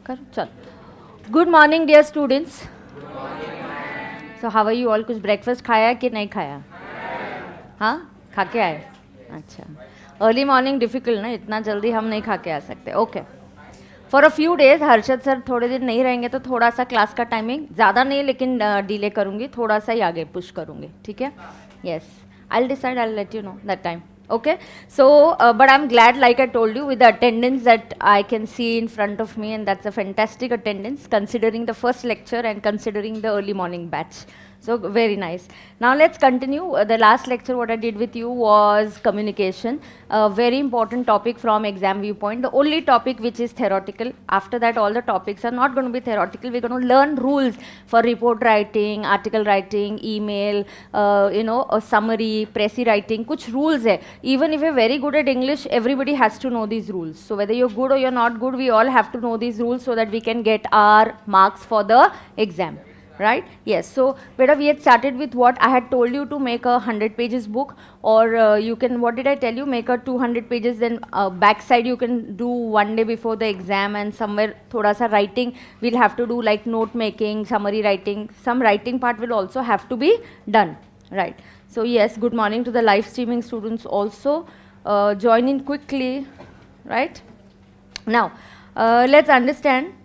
कर चल. Good morning dear students. So how are you all? कुछ ब्रेकफास्ट खाया कि नहीं खाया? हाँ, खा के आए. अच्छा, अर्ली मॉर्निंग डिफिकल्ट ना, इतना जल्दी हम नहीं खा के आ सकते. Okay, for a few days Harshad sir थोड़े दिन नहीं रहेंगे तो थोड़ा सा क्लास का टाइमिंग ज़्यादा नहीं लेकिन डिले करूँगी, थोड़ा सा ही आगे पुश करूँगी. ठीक है? Yes, I will decide, I will let you know that time. Okay, so but I'm glad, like I told you, with the attendance that I can see in front of me, and that's a fantastic attendance considering the first lecture and considering the early morning batch. So very nice. Now let's continue. The last lecture what I did with you was communication, a very important topic from exam viewpoint, the only topic which is theoretical. After that all the topics are not going to be theoretical. We're going to learn rules for report writing, article writing, email, a summary, pressy writing. Kuch rules hai. Even if you're very good at English, everybody has to know these rules. So whether you're good or you're not good, we all have to know these rules so that we can get our marks for the exam. Right? Yes. So beta, we had started with what I had told you to make a 100 pages book, or you can, what did I tell you, make a 200 pages, then backside you can do one day before the exam, and somewhere thoda sa writing we'll have to do, like note making, summary writing. Some writing part will also have to be done. Right? So yes, good morning to the live streaming students also. Join in quickly. Right? Now let's understand.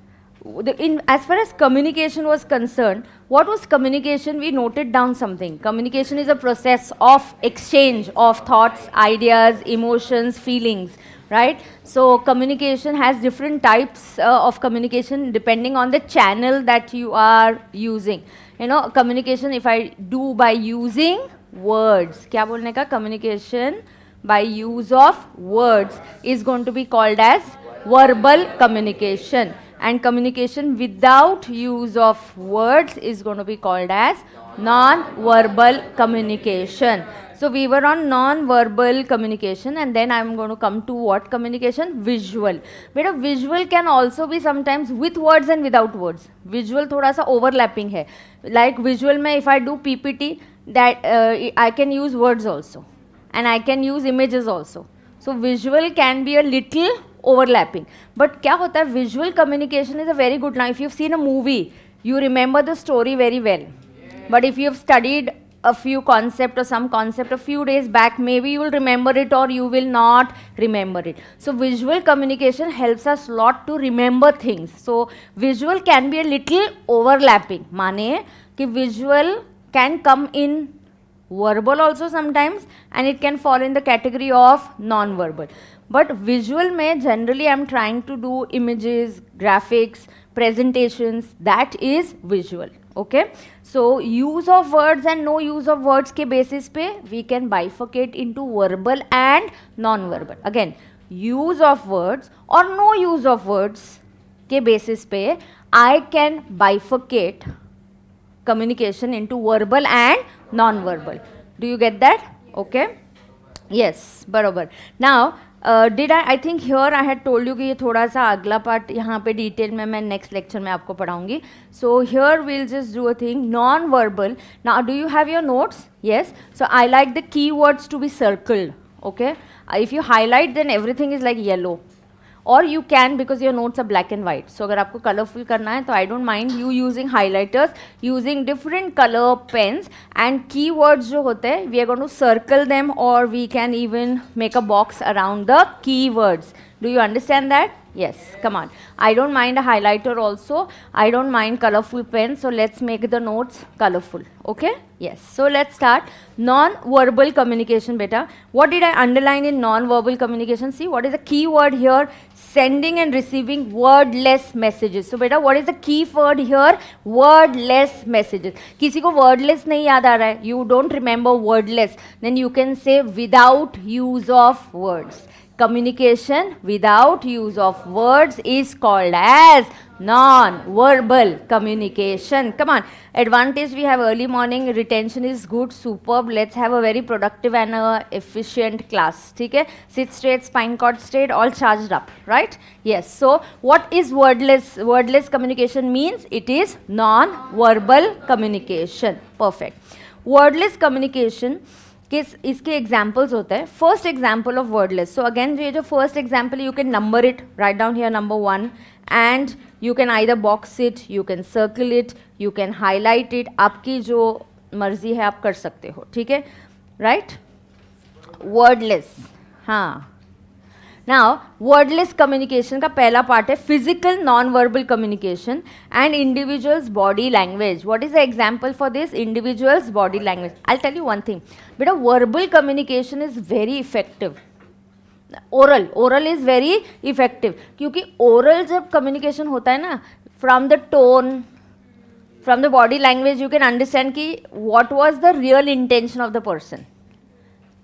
As far as communication was concerned, what was communication? We noted down something. Communication is a process of exchange of thoughts, ideas, emotions, feelings, right? So communication has different types of communication depending on the channel that you are using. You know, communication if I do by using words, क्या बोलने का? Communication by use of words is going to be called as verbal communication. And communication without use of words is going to be called as non-verbal communication. So we were on non-verbal communication, and then I am going to come to what communication? Visual. But a visual can also be sometimes with words and without words. Visual thoda sa overlapping hai. Like visual mein if I do PPT, that I can use words also, and I can use images also. So visual can be a little overlapping. But kya hota hai, visual communication is a very good. Now if you've seen a movie, you remember the story very well. But if you've studied a few concept or some concept a few days back, maybe you will remember it or you will not remember it. So visual communication helps us lot to remember things. So visual can be a little overlapping. Mane ki visual can come in verbal also sometimes, and it can fall in the category of non-verbal. But visual mein generally I am trying to do images, graphics, presentations, that is visual. Okay, so use of words and no use of words ke basis pe we can bifurcate into verbal and non-verbal. Again, use of words or no use of words ke basis pe I can bifurcate communication into verbal and non-verbal. Do you get that? Okay. Yes, बराबर. Now did I think here I had told you कि ये थोड़ा सा अगला part यहाँ पे detail में मैं नेक्स्ट लेक्चर में आपको पढ़ाऊंगी. So here we'll just do a thing non-verbal. Now do you have your notes? Yes. So I like the keywords to be circled. Okay. If you highlight then everything is like yellow. Or you can, because your notes are black and white. So अगर आपको colorful करना है तो I don't mind you using highlighters, using different color pens, and keywords जो होते हैं we are going to circle them, or we can even make a box around the keywords. Do you understand that? Yes, come on. I don't mind a highlighter also. I don't mind colorful pen. So let's make the notes colorful. Okay? Yes. So let's start. Non-verbal communication, beta. What did I underline in non-verbal communication? See, what is the key word here? Sending and receiving wordless messages. So beta, what is the key word here? Wordless messages. किसी को wordless नहीं याद आ रहा है? You don't remember wordless. Then you can say without use of words. Communication without use of words is called as non-verbal communication. Come on. Advantage we have early morning, retention is good, superb. Let's have a very productive and efficient class. Okay? Sit straight, spine cord straight, all charged up. Right? Yes. So what is wordless? Wordless communication means it is non-verbal communication. Perfect. Wordless communication इसके examples होते हैं. First example of wordless. So again ये जो first example you can number it, write down here number 1 and you can either box it, you can circle it, you can highlight it, आपकी जो मर्जी है आप कर सकते हो, ठीक है, right? Wordless, हाँ. Now, wordless communication का पहला part है physical non-verbal communication and individual's body language. What is the example for this? Individual's body language. I'll tell you one thing. But a verbal communication is very effective. Oral is very effective. क्योंकि oral जब communication होता है ना, from the tone, from the body language, you can understand कि what was the real intention of the person.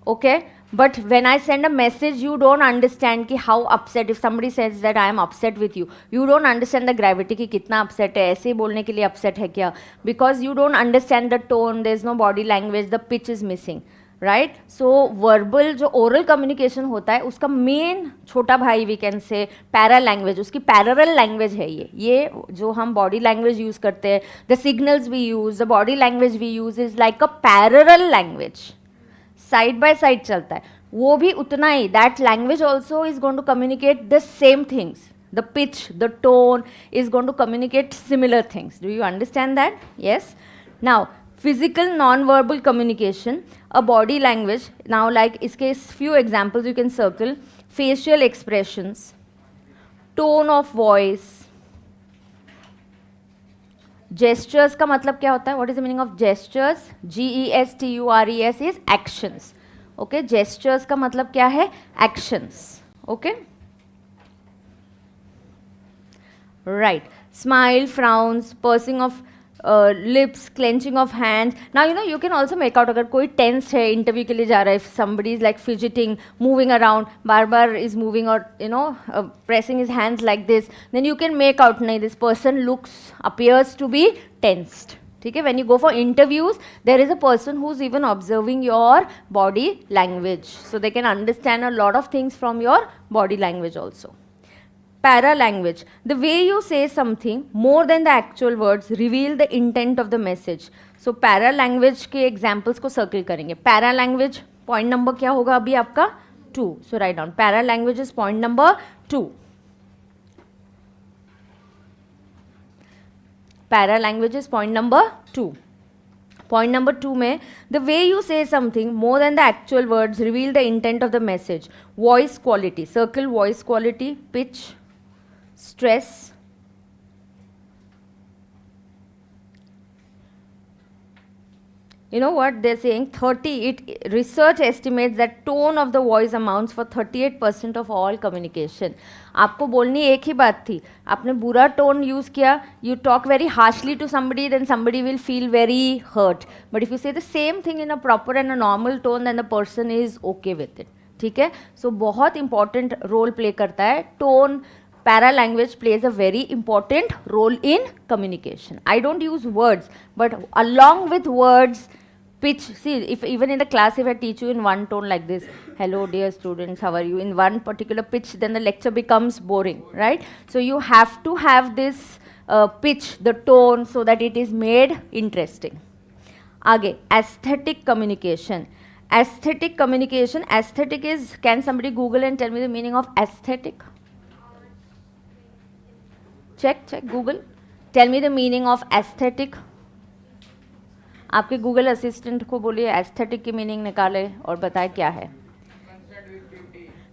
Okay? But when I send a message, you don't understand कि how upset. If somebody says that I am upset with you, you don't understand the gravity कि कितना upset है, ऐसे बोलने के लिए upset है क्या? Because you don't understand the tone, there is no body language, the pitch is missing, right? So verbal जो oral communication होता है, उसका main छोटा भाई we can say para language, उसकी parallel language है ये जो हम body language use करते हैं, the signals we use, the body language we use is like a parallel language. Side by side चलता है, वो भी उतना ही. That language also is going to communicate the same things. The pitch, the tone is going to communicate similar things. Do you understand that? Yes. Now physical non verbal communication, a body language. Now like इसके few examples you can circle. Facial expressions, tone of voice. Gestures का मतलब क्या होता है? What is the meaning of gestures? GESTURES is actions. Okay, gestures का मतलब क्या है? Actions. Okay, right. Smile, frowns, pursing of lips, clenching of hands. Now you can also make out अगर कोई tense है इंटरव्यू के लिए जा रहा है, if somebody is like fidgeting, moving around, bar is moving or pressing his hands like this, then you can make out नहीं, this person appears to be tensed. ठीक है? When you go for interviews, there is a person who's even observing your body language, so they can understand a lot of things from your body language also. Para language, the way you say something more than the actual words reveal the intent of the message. So para language के examples को circle करेंगे. Para language point number क्या होगा अभी आपका? 2. So write down. Para language is point number 2. Para language is point number 2. Point number 2 में the way you say something more than the actual words reveal the intent of the message. Voice quality, circle voice quality, pitch, stress. You know what they're saying? Research estimates that tone of the voice amounts for 38% of all communication. आपको बोलनी एक ही बात थी, आपने बुरा tone use किया, you talk very harshly to somebody, then somebody will feel very hurt. But if you say the same thing in a proper and a normal tone, then the person is okay with it. ठीक है? So बहुत important role play करता है tone. Para language plays a very important role in communication. I don't use words, but along with words, pitch. See, if even in the class, if I teach you in one tone like this, hello dear students, how are you, in one particular pitch, then the lecture becomes boring, right? So you have to have this pitch, the tone, so that it is made interesting. Aage, aesthetic communication. Aesthetic communication, aesthetic is, can somebody Google and tell me the meaning of aesthetic? Check, Google. Tell me the meaning of aesthetic. आपके Google Assistant को बोलिए aesthetic की meaning निकाले और बताए क्या है.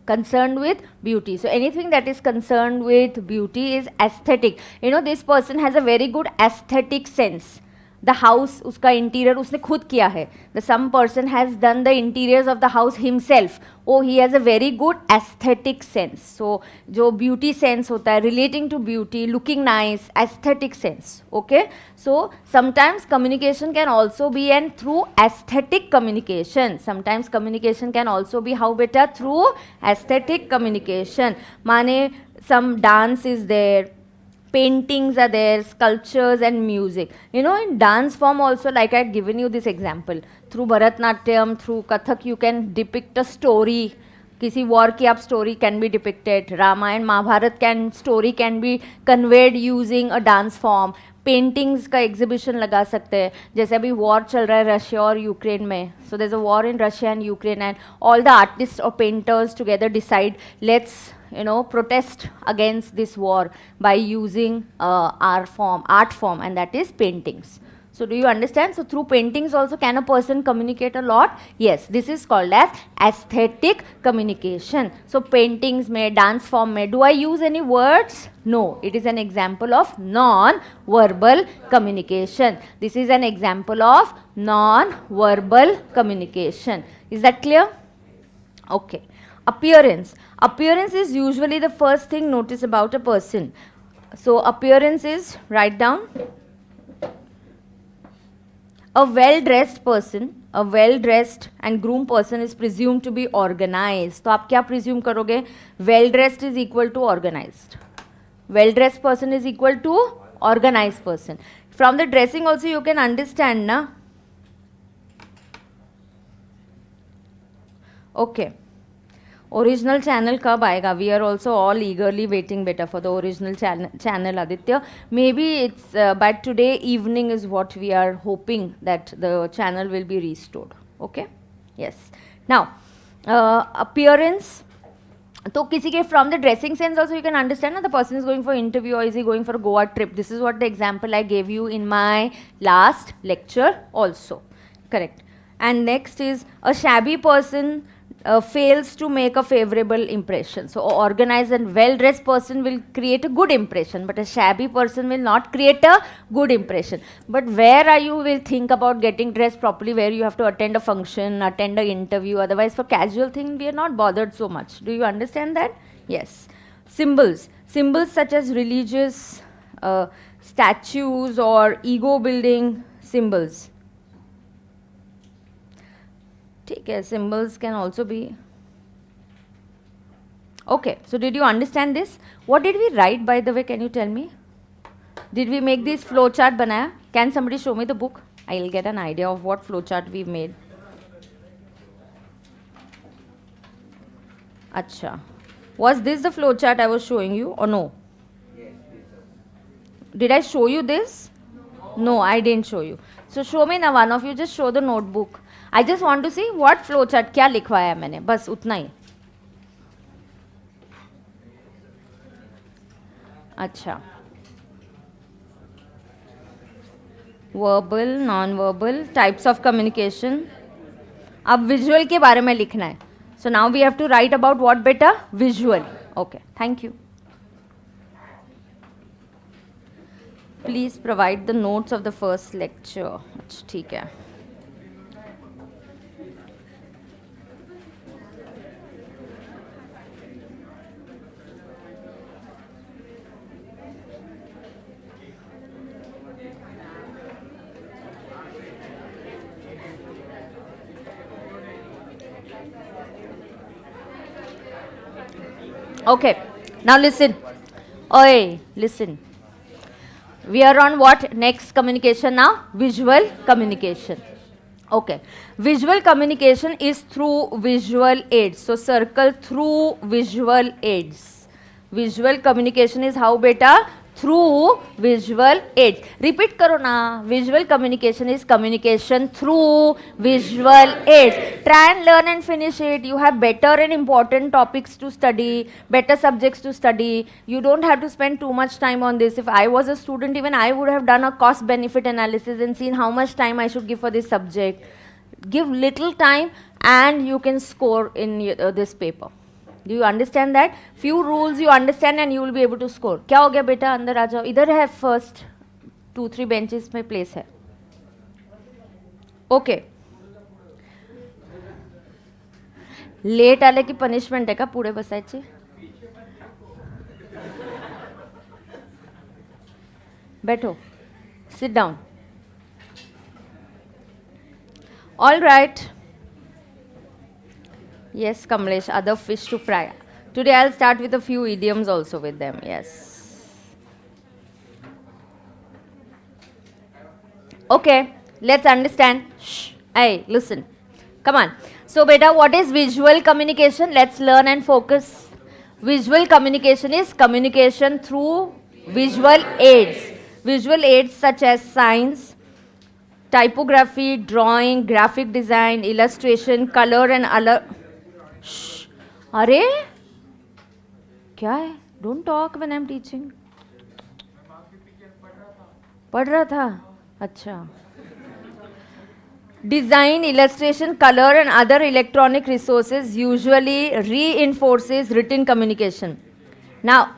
Concerned with beauty. So anything that is concerned with beauty is aesthetic. This person has a very good aesthetic sense. The house, उसका interior उसने खुद किया है. Some person has done the interiors of the house himself. Oh, he has a very good aesthetic sense. So जो beauty sense होता है, relating to beauty, looking nice, aesthetic sense. Okay? So sometimes communication can also be through aesthetic communication. Sometimes communication can also be how better? Through aesthetic communication. माने some dance is there, paintings are there, sculptures and music. In dance form also, like I had given you this example, through Bharatnatyam, through Kathak, you can depict a story. किसी war की आप story can be depicted. Ramayana, Mahabharat story can be conveyed using a dance form. Paintings का exhibition लगा सकते हैं. जैसे अभी war चल रहा है रशिया और यूक्रेन में. So there's a war in Russia and Ukraine, and all the artists or painters together decide, let's protest against this war by using art form, and that is paintings. So do you understand? So through paintings also can a person communicate a lot? Yes, this is called as aesthetic communication. So paintings may, dance form may. Do I use any words? No, it is an example of non-verbal communication. This is an example of non-verbal communication. Is that clear? Okay. Appearance. Appearance is usually the first thing noticed about a person. So appearance is, write down, a well-dressed person, a well-dressed and groomed person is presumed to be organized. तो आप क्या presume करोगे? Well-dressed is equal to organized. Well-dressed person is equal to organized person. From the dressing also you can understand, na? Okay. Original channel कब आएगा? We are also all eagerly waiting beta for the original channel Aditya. Maybe it's by today evening is what we are hoping that the channel will be restored. Okay? Yes. Now, appearance. So किसी के from the dressing sense also you can understand that the person is going for interview or is he going for a Goa trip. This is what the example I gave you in my last lecture also. Correct. And next is a shabby person fails to make a favorable impression. So, an organized and well-dressed person will create a good impression, but a shabby person will not create a good impression. But where are you will think about getting dressed properly, where you have to attend a function, attend an interview. Otherwise, for casual thing, we are not bothered so much. Do you understand that? Yes. Symbols. Symbols such as religious statues or ego-building symbols. Okay, symbols can also be. Okay, so did you understand this? What did we write, by the way? Can you tell me? Did we make this flowchart banaya? Can somebody show me the book? I'll get an idea of what flowchart we made. Acha. Was this the flowchart I was showing you or no? Yes. Did I show you this? No, I didn't show you. So show me now, one of you just show the notebook. I just want to see what flowchart क्या लिखवाया मैंने, बस उतना ही. अच्छा. Verbal, non-verbal, types of communication. अब visual के बारे में लिखना है. So now we have to write about what beta? Visual. Okay, thank you. Please provide the notes of the first lecture. अच्छा ठीक है. Okay, now listen. Oi, listen. We are on what next communication now? Visual communication. Okay. Visual communication is through visual aids. So circle through visual aids. Visual communication is how beta? Through visual aids. Repeat karo na. Visual communication is communication through visual aids. Try and learn and finish it. You have better and important topics to study, better subjects to study. You don't have to spend too much time on this. If I was a student, even I would have done a cost-benefit analysis and seen how much time I should give for this subject. Give little time and you can score in this paper. Do you understand that? Few rules you understand and you will be able to score. क्या हो गया बेटा अंदर आ जाओ. इधर है first 2-3 benches में place है. Okay. Late आले की punishment है का पुढे बसायची? बैठो. Sit down. All right. Yes, Kamlesh, other fish to fry. Today I'll start with a few idioms also with them. Yes. Okay, let's understand. Shh. Hey, listen. Come on. So, beta, what is visual communication? Let's learn and focus. Visual communication is communication through visual aids. Visual aids such as signs, typography, drawing, graphic design, illustration, color and other. Shh. अरे क्या है? Don't talk when I'm teaching. पढ़ रहा था? अच्छा. Design, illustration, color and other electronic resources usually reinforces written communication. Now,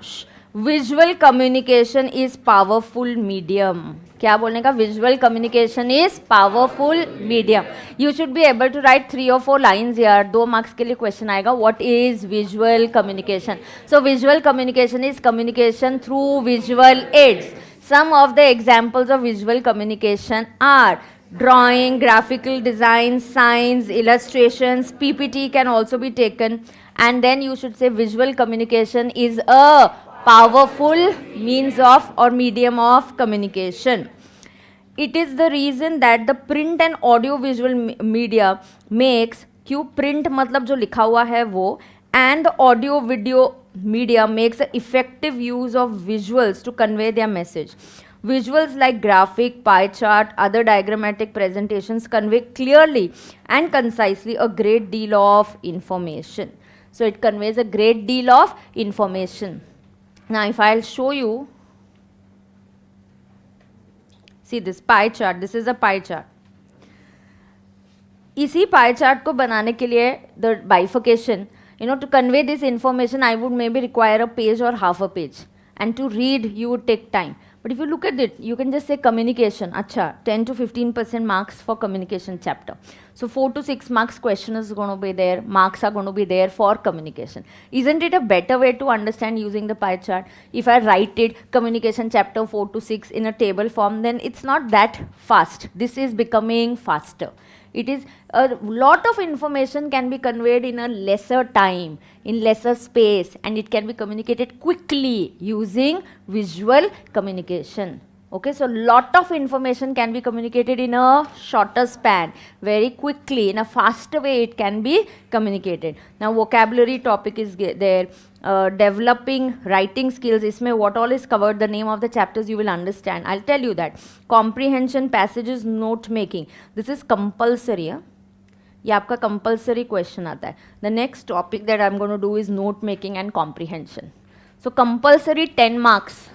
visual communication is powerful medium. क्या बोलने का? Visual communication is powerful medium. You should be able to write 3 or 4 lines here. 2 marks के लिए question आएगा. What is visual communication? So visual communication is communication through visual aids. Some of the examples of visual communication are drawing, graphical design, signs, illustrations, PPT can also be taken. And then you should say visual communication is a powerful means of or medium of communication. It is the reason that the print and audio visual media makes, क्यों print मतलब जो लिखा हुआ है वो, and the audio video media makes an effective use of visuals to convey their message. Visuals like graphic, pie chart, other diagrammatic presentations convey clearly and concisely a great deal of information. So it conveys a great deal of information. Now if I'll show you, see this pie chart, this is a pie chart. इसी pie chart को बनाने के लिए the bifurcation, to convey this information I would maybe require a page or half a page, and to read you would take time. But if you look at it, you can just say communication. Acha, 10 to 15% marks for communication chapter. So 4 to 6 marks question is going to be there. Marks are going to be there for communication. Isn't it a better way to understand using the pie chart? If I write it, communication chapter 4 to 6 in a table form, then it's not that fast. This is becoming faster. It is a lot of information can be conveyed in a lesser time, in lesser space, and it can be communicated quickly using visual communication. Okay, so lot of information can be communicated in a shorter span, very quickly, in a faster way it can be communicated. Now vocabulary topic is there, developing writing skills, isme what all is covered, the name of the chapters you will understand. I'll tell you that. Comprehension, passages, note making, this is compulsory. ये आपका compulsory question आता है. The next topic that I'm going to do is note making and comprehension. So compulsory 10 marks.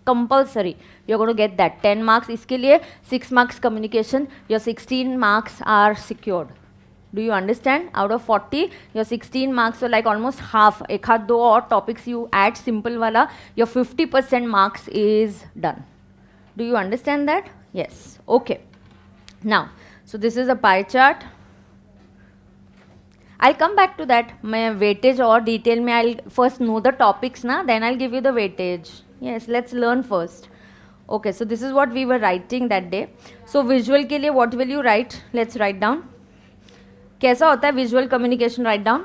Compulsory, you're going to get that 10 marks. इसके लिए 6 marks communication, your 16 marks are secured. Do you understand? Out of 40, your 16 marks are like almost half. एक हाथ दो और topics you add simple वाला, your 50% marks is done. Do you understand that? Yes. Okay. Now, so this is a pie chart. I'll come back to that. मैं weightage और detail में I'll first know the topics ना, then I'll give you the weightage. Yes, let's learn first. Okay, so this is what we were writing that day. So visual के लिए what will you write? Let's write down. कैसा होता है visual communication? Write down.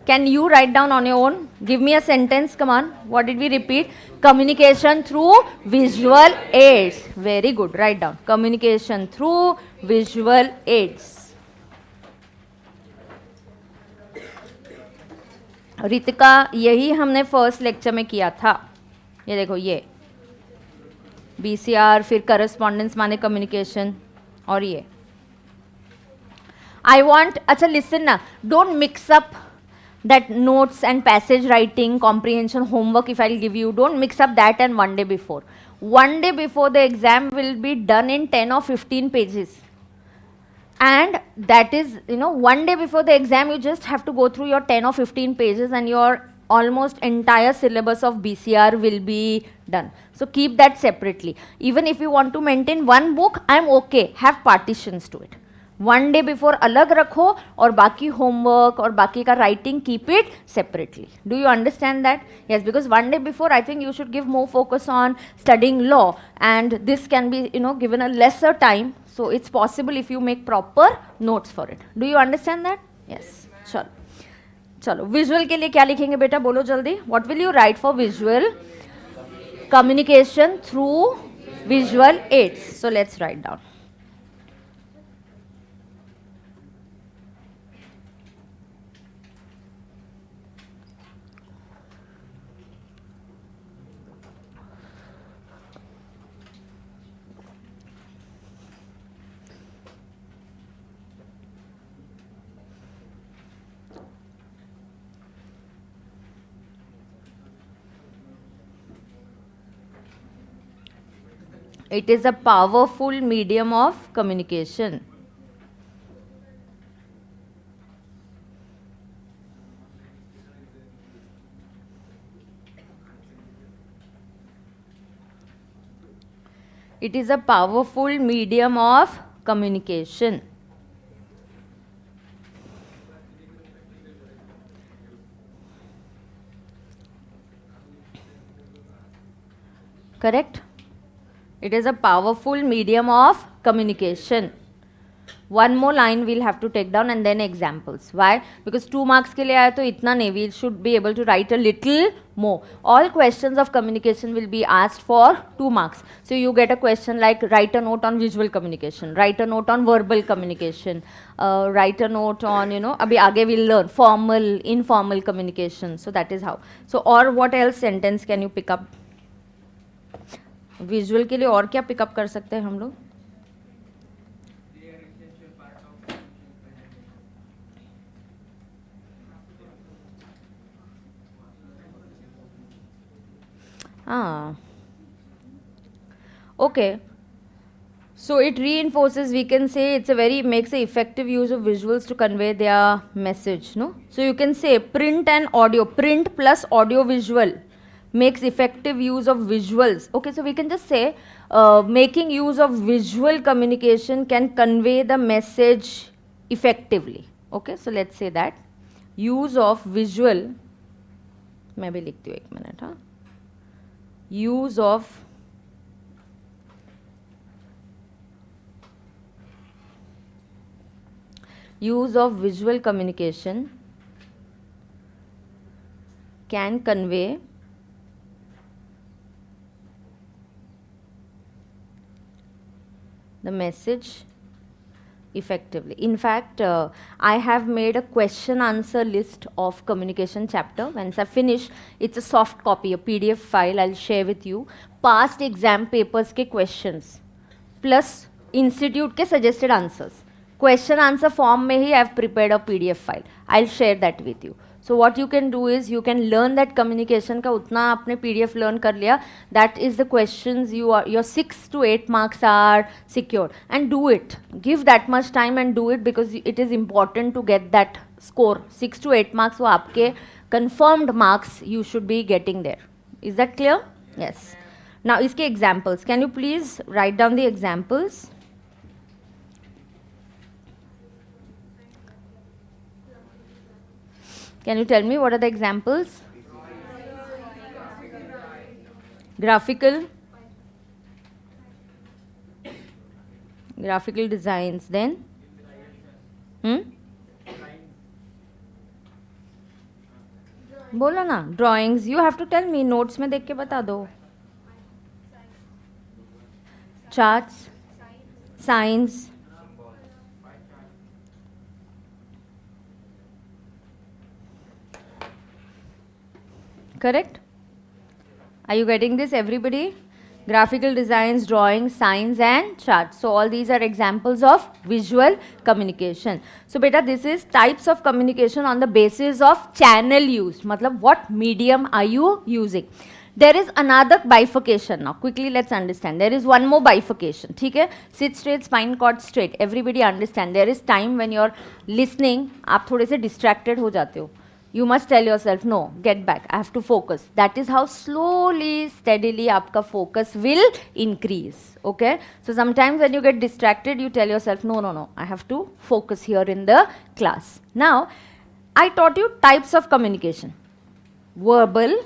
Can you write down on your own? Give me a sentence. Come on. What did we repeat? Communication through visual aids. Very good. Write down. Communication through visual aids. Ritika, यही हमने first lecture में किया था. ये देखो, ये BCR, फिर correspondence माने कम्युनिकेशन, और ये आई वॉन्ट. अच्छा लिसन ना, don't mix up that notes and passage writing, comprehension, homework if I'll give you, don't mix up that and one day before. One day before the exam will be done in 10 or 15 pages. And that is, one day before the exam, you just have to go through your 10 or 15 pages and your almost entire syllabus of BCR will be done. So keep that separately. Even if you want to maintain one book, I'm okay. Have partitions to it. One day before अलग रखो और बाकी homework और बाकी का writing keep it separately. Do you understand that? Yes, because one day before I think you should give more focus on studying law, and this can be given a lesser time. So it's possible if you make proper notes for it. Do you understand that? Yes. चलो चलो visual के लिए क्या लिखेंगे बेटा, बोलो जल्दी. What will you write for visual? Communication through visual aids. So let's write down. It is a powerful medium of communication. It is a powerful medium of communication. Correct? It is a powerful medium of communication. One more line we'll have to take down and then examples. Why? Because 2 marks के लिए आया तो इतना नहीं. We should be able to write a little more. All questions of communication will be asked for 2 marks. So you get a question like write a note on visual communication, write a note on verbal communication, write a note on, अभी आगे we'll learn formal, informal communication. So that is how. So or what else sentence can you pick up? Visual के लिए और क्या pick up कर सकते हैं हम लोग? Okay. So it reinforces, we can say makes a effective use of visuals to convey their message, no? So you can say print and audio, print plus audio visual makes effective use of visuals. Okay, so we can just say making use of visual communication can convey the message effectively. Okay, so let's say that use of visual, मैं भी लिखती हूँ एक minute, हाँ, use of visual communication can convey the message effectively. In fact, I have made a question answer list of communication chapter. Once I finish, it's a soft copy, a PDF file I'll share with you. Past exam papers के questions plus institute के suggested answers. Question answer form में ही I have prepared a PDF file. I'll share that with you. So what you can do is you can learn that communication का उतना आपने PDF learn कर लिया. That is the questions your 6 to 8 marks are secured. And do it. Give that much time and do it because it is important to get that score. 6 to 8 marks वो आपके confirmed marks you should be getting there. Is that clear? Yes. Now इसके examples. Can you please write down the examples? Can you tell me what are the examples? Graphical designs. Then बोलो ना. Drawings. You have to tell me. Notes में देख के बता दो. Charts, signs. Correct? Are you getting this, everybody? Graphical designs, drawings, signs and charts. So all these are examples of visual communication. So beta, this is types of communication on the basis of channel use. Matlab, what medium are you using? There is another bifurcation now. Quickly let's understand. There is one more bifurcation. ठीक है? Sit straight, spine cord straight. Everybody understand. There is time when you're listening, आप थोड़े से distracted हो जाते हो. You must tell yourself, no, get back, I have to focus. That is how slowly, steadily आपका focus will increase. Okay? So sometimes when you get distracted, you tell yourself, no, I have to focus here in the class. Now, I taught you types of communication. Verbal,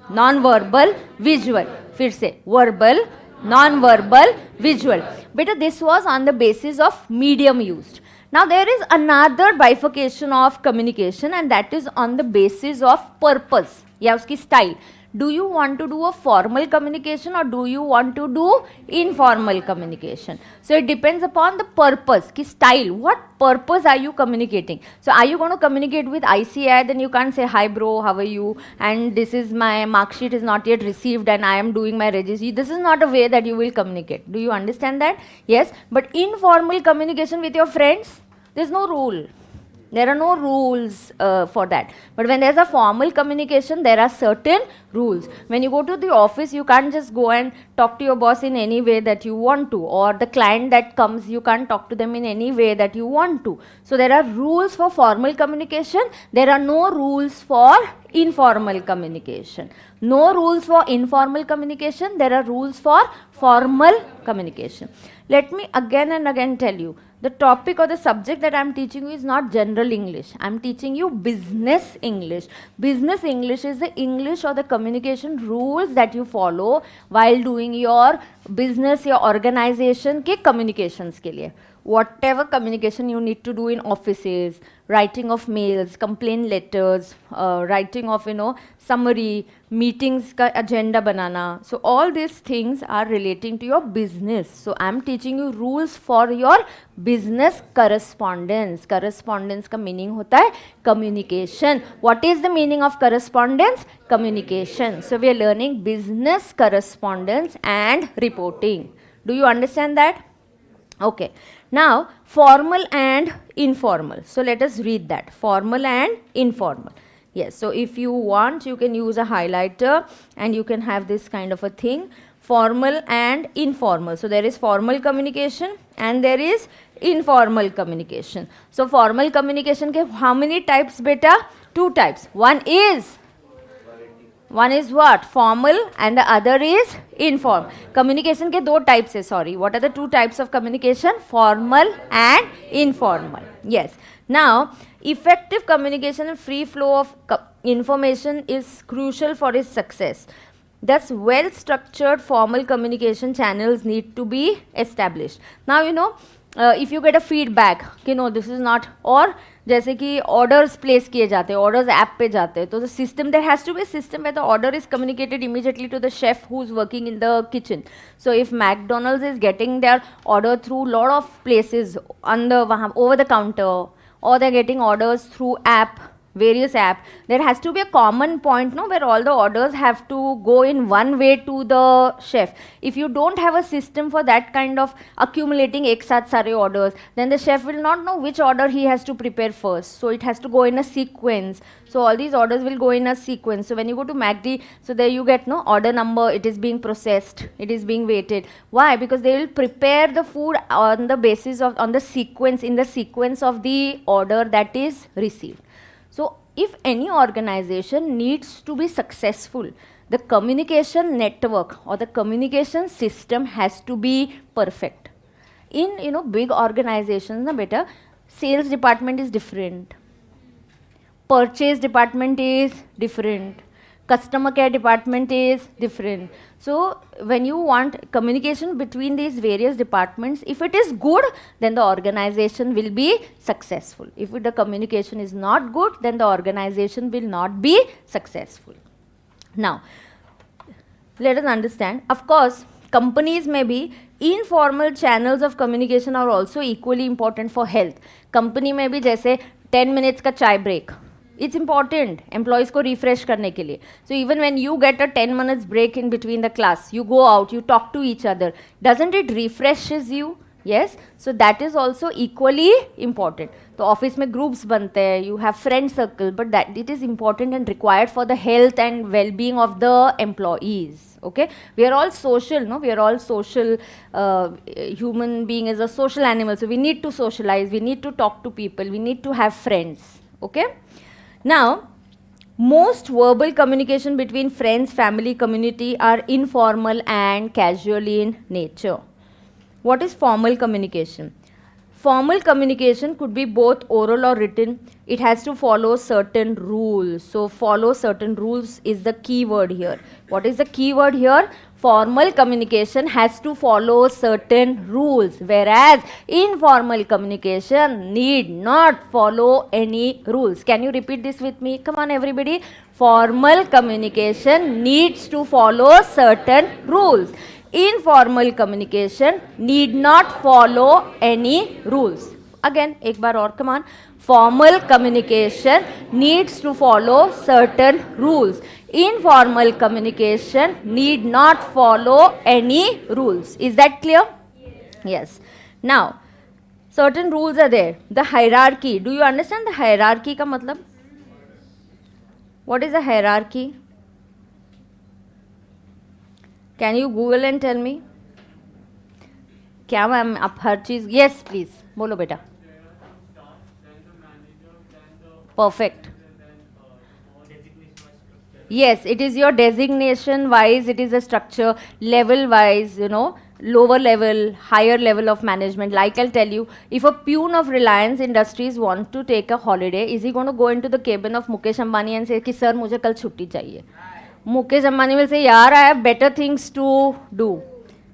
non-verbal, visual. फिर से, verbal, non-verbal, visual. Beta, this was on the basis of medium used. Now there is another bifurcation of communication and that is on the basis of purpose या उसकी style. Do you want to do a formal communication or do you want to do informal communication? So it depends upon the purpose, ki style. What purpose are you communicating? So are you going to communicate with ICI? Then you can't say, hi bro, how are you? And this is my mark sheet is not yet received and I am doing my registry. This is not a way that you will communicate. Do you understand that? Yes. But informal communication with your friends, there's no rule. There are no rules for that. But when there's a formal communication, there are certain rules. When you go to the office, you can't just go and talk to your boss in any way that you want to, or the client that comes, you can't talk to them in any way that you want to. So there are rules for formal communication. There are no rules for informal communication. No rules for informal communication. There are rules for formal communication. Let me again and again tell you, the topic or the subject that I am teaching you is not general English. I am teaching you business English. Business English is the English or the communication rules that you follow while doing your business, your organization के communications के लिए. Whatever communication you need to do in offices, writing of mails, complaint letters, writing of summary, meetings ka agenda banana. So all these things are relating to your business. So I am teaching you rules for your business correspondence. Correspondence का meaning होता है communication. What is the meaning of correspondence? Communication. So we are learning business correspondence and reporting. Do you understand that? Okay. Now, formal and informal. So let us read that. Formal and informal. Yes. So if you want, you can use a highlighter and you can have this kind of a thing. Formal and informal. So there is formal communication and there is informal communication. So formal communication ke how many types beta? 2 types. One is what? Formal, and the other is informal. Communication के 2 types है, sorry. What are the 2 types of communication? Formal and informal. Yes. Now, effective communication and free flow of information is crucial for its success. Thus, well-structured formal communication channels need to be established. Now, if you get a feedback, this is not, or जैसे कि orders place किए जाते हैं, orders app पे जाते हैं, तो the system, there has to be a system where the order is communicated immediately to the chef who's working in the kitchen. So if McDonald's is getting their order through lot of places on the over the counter, or they're getting orders through app, various app, there has to be a common point, where all the orders have to go in one way to the chef. If you don't have a system for that kind of accumulating ek saath sare orders, then the chef will not know which order he has to prepare first. So it has to go in a sequence. So all these orders will go in a sequence. So when you go to MACD, so there you get order number, it is being processed, it is being weighted. Why? Because they will prepare the food on the basis of, in the sequence of the order that is received. So if any organization needs to be successful, the communication network or the communication system has to be perfect. In big organizations, sales department is different, purchase department is different, customer care department is different. So when you want communication between these various departments, if it is good, then the organization will be successful. If the communication is not good, then the organization will not be successful. Now, let us understand, of course, companies may be informal channels of communication are also equally important for health. Company may be जैसे 10 minutes का chai break. It's important employees को refresh करने के लिए. So even when you get a 10 minutes break in between the class, you go out, you talk to each other. Doesn't it refreshes you? Yes. So that is also equally important. तो office में groups बनते हैं, you have friend circle, but that it is important and required for the health and well-being of the employees. Okay, we are all social, no? We are all social. Human being is a social animal, so we need to socialize. We need to talk to people. We need to have friends. Okay. Now, most verbal communication between friends, family, community are informal and casual in nature. What is formal communication? Formal communication could be both oral or written. It has to follow certain rules. So, follow certain rules is the key word here. What is the key word here? Formal communication has to follow certain rules, whereas informal communication need not follow any rules. Can you repeat this with me? Come on, everybody. Formal communication needs to follow certain rules. Informal communication need not follow any rules. Again, एक बार और, come on. Formal communication needs to follow certain rules. Informal communication need not follow any rules. Is that clear? Yes. Now, certain rules are there. The hierarchy, do you understand the hierarchy का मतलब? What is a hierarchy? Can you Google and tell me? क्या ma'am आप हर चीज़, yes please बोलो बेटा. Perfect. Yes, it is your designation wise, it is a structure, level wise, you know, lower level, higher level of management. Like I'll tell you, if a peon of Reliance Industries want to take a holiday, is he going to go into the cabin of Mukesh Ambani and say, ki, sir, mujhe kal chutti chahiye? Mukesh Ambani will say, yaar, I have better things to do.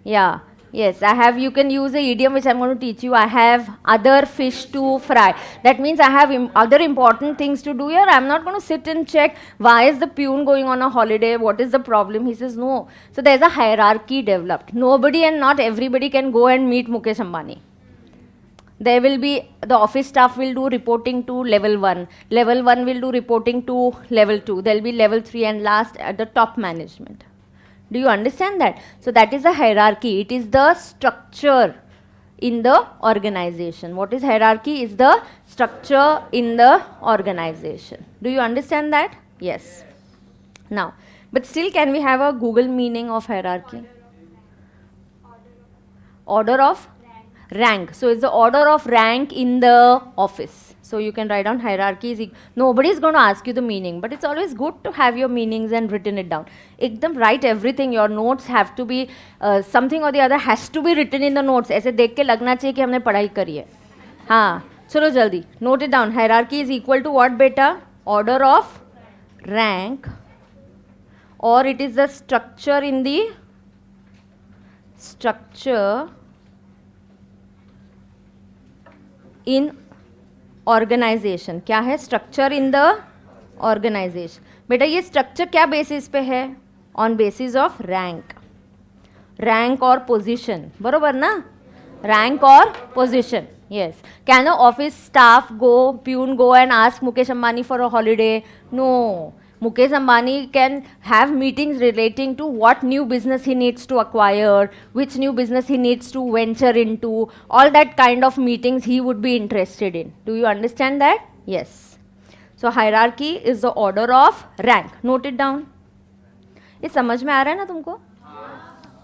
Yeah. Yes, I have, you can use a idiom which I'm going to teach you. I have other fish to fry. That means I have other important things to do here. I'm not going to sit and check why is the peon going on a holiday, what is the problem. He says no. So there's a hierarchy developed. Nobody and not everybody can go and meet Mukesh Ambani. There will be, the office staff will do reporting to level 1. Level 1 will do reporting to level 2. There will be level 3 and last at the top management. Do you understand that? So that is a hierarchy. It is the structure in the organization. What is hierarchy? Is the structure in the organization. Do you understand that? Yes. Now, but still can we have a Google meaning of hierarchy? Order of rank. So it's the order of rank in the office. So you can write down hierarchies. Nobody is going to ask you the meaning, but it's always good to have your meanings and written it down. Ekdam write everything. Your notes have to be something or the other has to be written in the notes. ऐसे देख के लगना चाहिए कि हमने पढ़ाई करी है. हाँ, चलो जल्दी. Note it down. Hierarchy is equal to what, beta? Order of rank, or it is the structure in the structure in organisation. क्या है? Structure in the organisation. बेटा ये स्ट्रक्चर क्या बेसिस पे है? On basis of rank. Rank और position. बरोबर ना? रैंक और position. Yes. Can a office staff go, peon go and ask Mukesh Ambani for a holiday? No. Mukesh Ambani can have meetings relating to what new business he needs to acquire, which new business he needs to venture into, all that kind of meetings he would be interested in. Do you understand that? Yes. So hierarchy is the order of rank. Note it down. ये समझ में आ रहा है ना तुमको?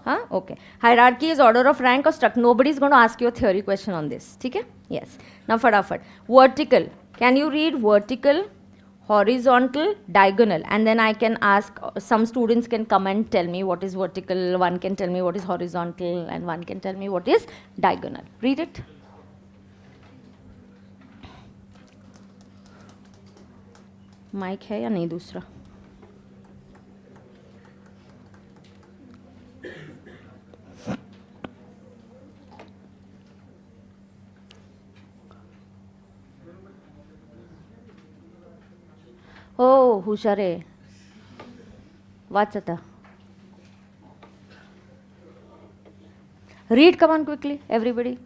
हाँ, okay. Hierarchy is order of rank or structure. Nobody is going to ask you a theory question on this. ठीक है? Yes. Now फटाफट. Vertical. Can you read vertical? Horizontal, diagonal, and then I can ask, some students can come and tell me what is vertical, one can tell me what is horizontal, and one can tell me what is diagonal. Read it. Mike है या नहीं दूसरा? Oh, हुशारे. वाच आता. Read, come on quickly, everybody.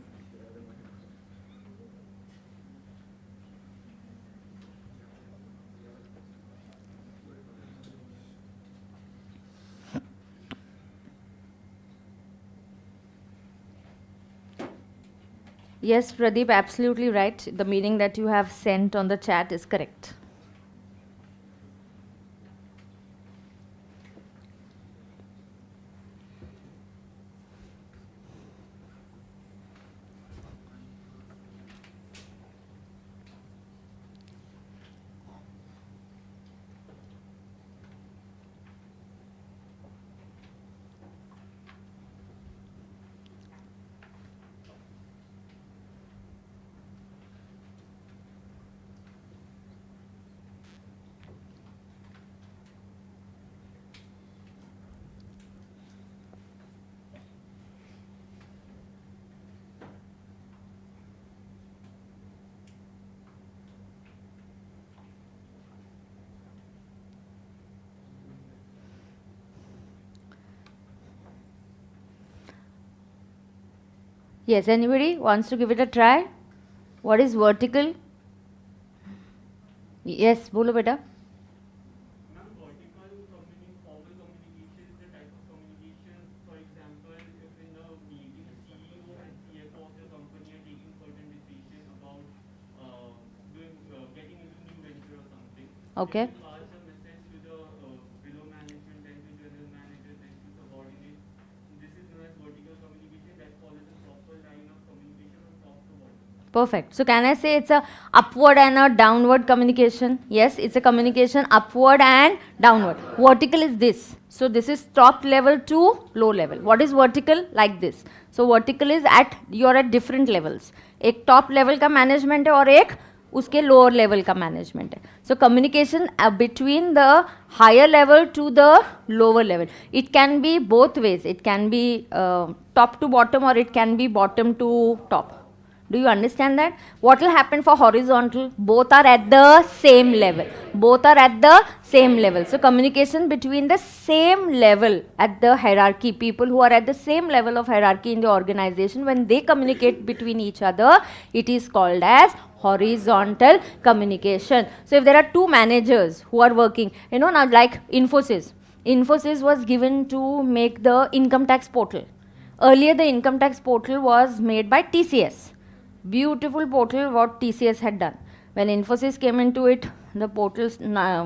Yes, Pradeep, absolutely right. The meaning that you have sent on the chat is correct. Yes, anybody wants to give it a try? What is vertical? Yes, बोलो बेटा. Okay. Pass a message to the below management, then to general manager, then to subordinate. This is known as vertical communication that follows a proper line of communication from top to bottom. Perfect. So can I say it's a upward and a downward communication? Yes, it's a communication upward and downward. Vertical is this. So this is top level to low level. What is vertical? Like this. So vertical is you're at different levels. एक top level का management है और एक उसके lower level का management है. So communication between the higher level to the lower level. It can be both ways. It can be top to bottom or it can be bottom to top. Do you understand that? What will happen for horizontal? Both are at the same level. Both are at the same level. So communication between the same level at the hierarchy, people who are at the same level of hierarchy in the organization, when they communicate between each other, it is called as horizontal communication. So if there are two managers who are working, now like Infosys. Infosys was given to make the income tax portal. Earlier the income tax portal was made by TCS. Beautiful portal what TCS had done. When Infosys came into it, the portal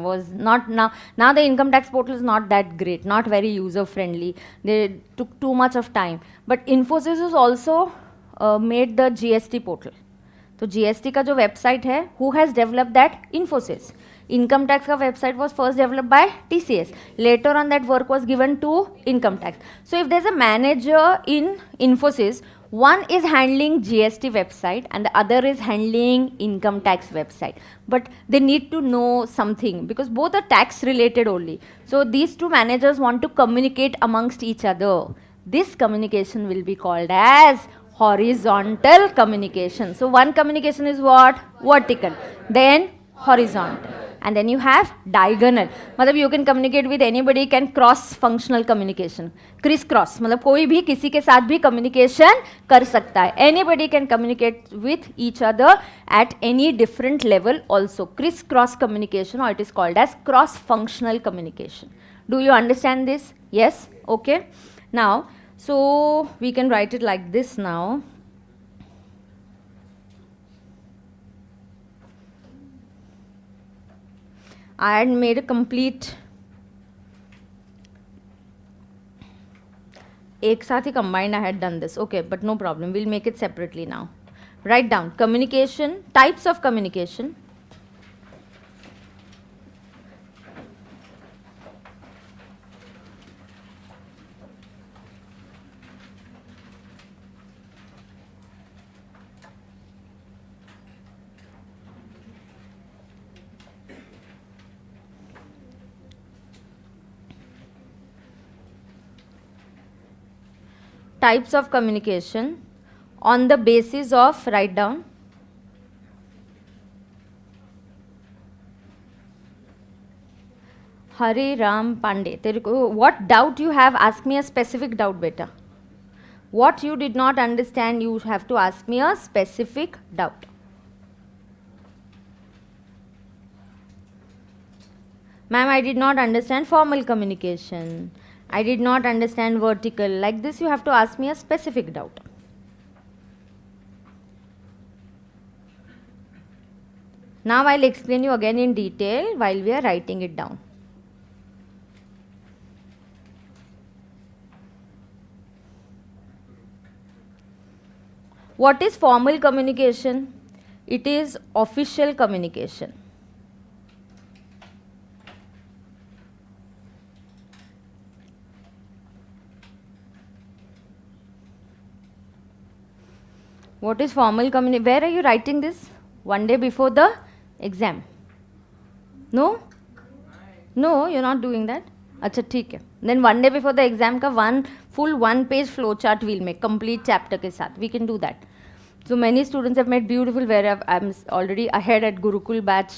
was not now the income tax portal is not that great, not very user friendly. They took too much of time. But Infosys has also made the GST portal. So GST का जो website है, who has developed that? Infosys. Income tax का website was first developed by TCS. Later on that work was given to income tax. So if there's a manager in Infosys, one is handling GST website and the other is handling income tax website. But they need to know something because both are tax related only. So these two managers want to communicate amongst each other. This communication will be called as horizontal communication. So one communication is what? Vertical. Then horizontal. And then you have diagonal. मतलब you can communicate with anybody, can cross functional communication. Criss cross मतलब कोई भी किसी के साथ भी communication कर सकता है. Anybody can communicate with each other at any different level also. Criss cross communication, or it is called as cross functional communication. Do you understand this? Yes? Okay. Now, so we can write it like this now. I had made a complete एक साथ ही combined I had done this. Okay, but no problem. We'll make it separately now. Write down communication, types of communication. Types of communication on the basis of, write down, Hari Ram Pandey. What doubt you have? Ask me a specific doubt, beta. What you did not understand, you have to ask me a specific doubt. Ma'am, I did not understand formal communication. I did not understand vertical. Like this, you have to ask me a specific doubt. Now I'll explain you again in detail while we are writing it down. What is formal communication? It is official communication. What is formal communication? Where are you writing this? One day before the exam? No? No, you're not doing that. अच्छा ठीक है. Then one day before the exam का full one page flow chart we'll make complete chapter के साथ. We can do that. So many students have made beautiful. Where I'm already ahead at Gurukul batch.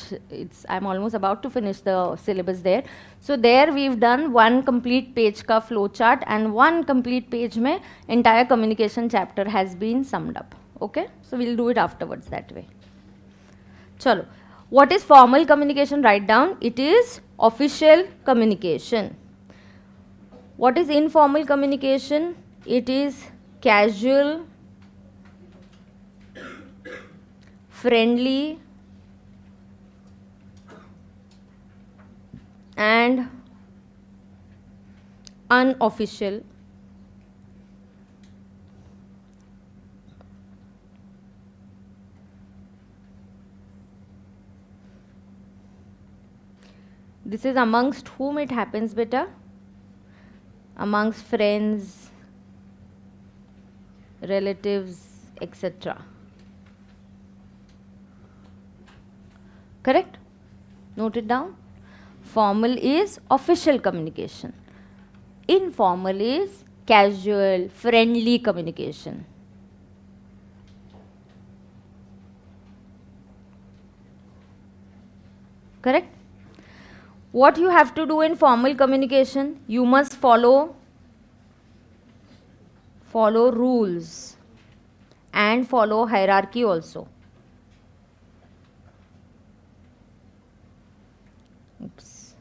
I'm almost about to finish the syllabus there. So there we've done one complete page ka flow chart and one complete page में entire communication chapter has been summed up. Okay, so we'll do it afterwards that way. Chalo. What is formal communication? Write down. It is official communication. What is informal communication? It is casual, friendly, and unofficial this is amongst whom it happens, beta? Amongst friends, relatives, etc. Correct? Note it down. Formal is official communication. Informal is casual, friendly communication. Correct? What you have to do in formal communication? You must follow rules and follow hierarchy also. Oops.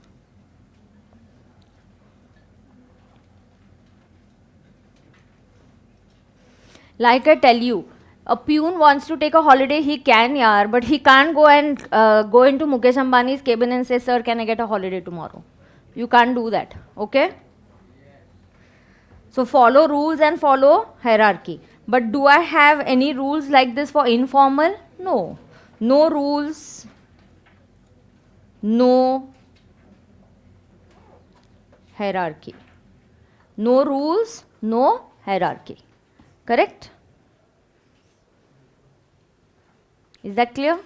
Like I tell you, a peon wants to take a holiday, he can, yaar, but he can't go and go into Mukesh Ambani's cabin and say, sir, can I get a holiday tomorrow? You can't do that, okay? So follow rules and follow hierarchy. But do I have any rules like this for informal? No. No rules, no hierarchy. No rules, no hierarchy. Correct? Is that clear?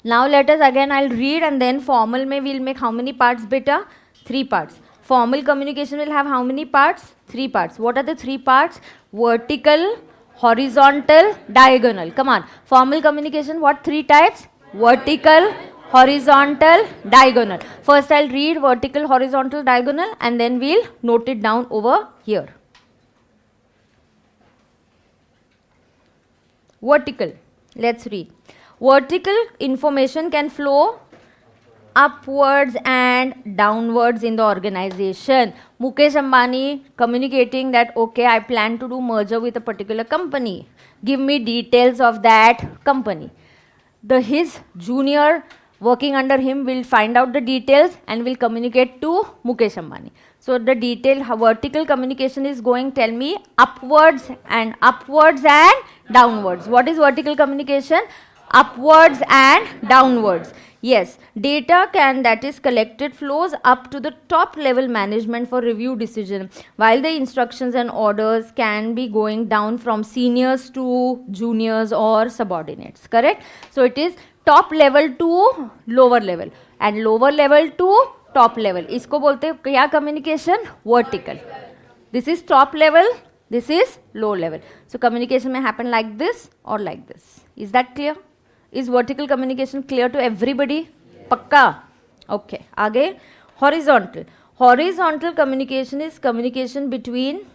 Now let us again, I'll read and then formal may we'll make how many parts, beta? 3 parts. Formal communication will have how many parts? 3 parts. What are the 3 parts? Vertical, horizontal, diagonal. Come on. Formal communication, what 3 types? Vertical, horizontal, diagonal. First I'll read vertical, horizontal, diagonal and then we'll note it down over here. Vertical. Let's read. Vertical information can flow upwards and downwards in the organization. Mukesh Ambani communicating that, okay, I plan to do merger with a particular company. Give me details of that company. His junior working under him will find out the details and will communicate to Mukesh Ambani. So the detailed vertical communication is going, tell me, upwards and downwards. What is vertical communication? Upwards and downwards. Yes, data that is collected flows up to the top level management for review decision, while the instructions and orders can be going down from seniors to juniors or subordinates. Correct? So it is top level to lower level and lower level to top level. इसको बोलते हैं क्या communication? Vertical. This is top level, this is low level. So communication may happen like this or like this. Is that clear? Is vertical communication clear to everybody? Pakka? Okay. आगे horizontal. Horizontal communication is communication between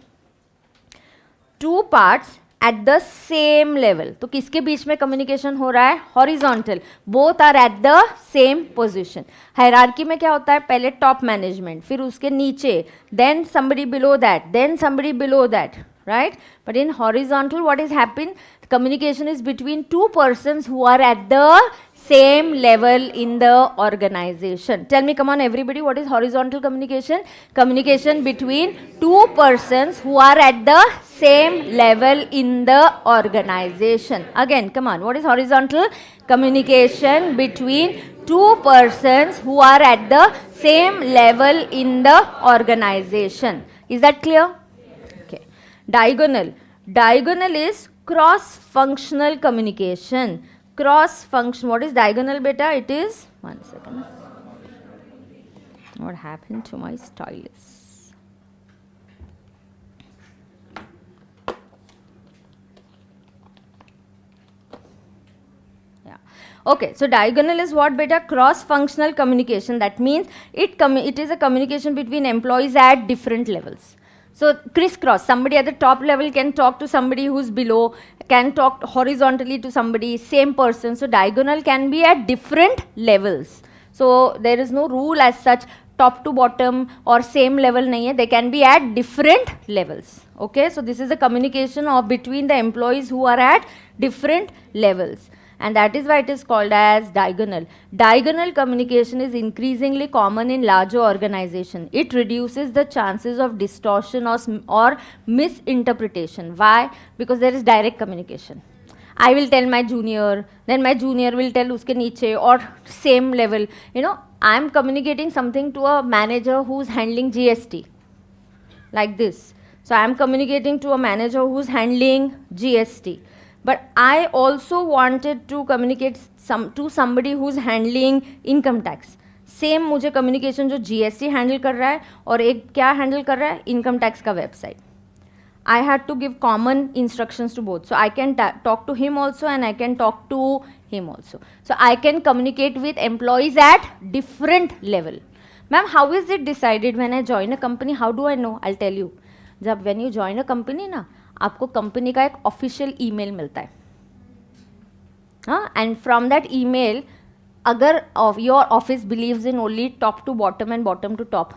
2 parts at the same level. तो किसके बीच में communication हो रहा है? Horizontal. Both are at the same position. Hierarchy में क्या होता है? पहले top management, फिर उसके नीचे, then somebody below that, then somebody below that, right? But in horizontal, what is happening? Communication is between 2 persons who are at the same level in the organization. Tell me, come on everybody, what is horizontal communication? Communication between 2 persons who are at the same level in the organization. Again, come on, what is horizontal? Communication between 2 persons who are at the same level in the organization. Is that clear? Okay. Diagonal. Diagonal is cross-functional communication. Cross-function. What is diagonal, beta? It is, one second. What happened to my stylus? Yeah. Okay. So diagonal is what, beta? Cross-functional communication. That means it is a communication between employees at different levels. So crisscross, somebody at the top level can talk to somebody who's below, can talk horizontally to somebody, same person. So diagonal can be at different levels. So there is no rule as such, top to bottom or same level nahi hai. They can be at different levels. Okay, so this is a communication between the employees who are at different levels. and that is why it is called as diagonal. Diagonal communication is increasingly common in larger organization. It reduces the chances of distortion or misinterpretation. Why? Because there is direct communication. I will tell my junior, then my junior will tell uske niche, or same level. You know, I am communicating something to a manager who is handling GST, like this. So I am communicating to a manager who is handling GST. But I also wanted to communicate to somebody who is handling income tax. Same मुझे communication जो GST handle कर रहा है और एक क्या handle कर रहा है, इनकम टैक्स का website. I had to give common instructions to both. So I can talk to him also and I can talk to him also. So I can communicate with employees at different level. Ma'am, how is it decided when I join a company? How do I know? I'll tell you. जब when you join a company ना, आपको company का एक official email मिलता है. हाँ, and from that email, अगर your office believes in only top to bottom and bottom to top,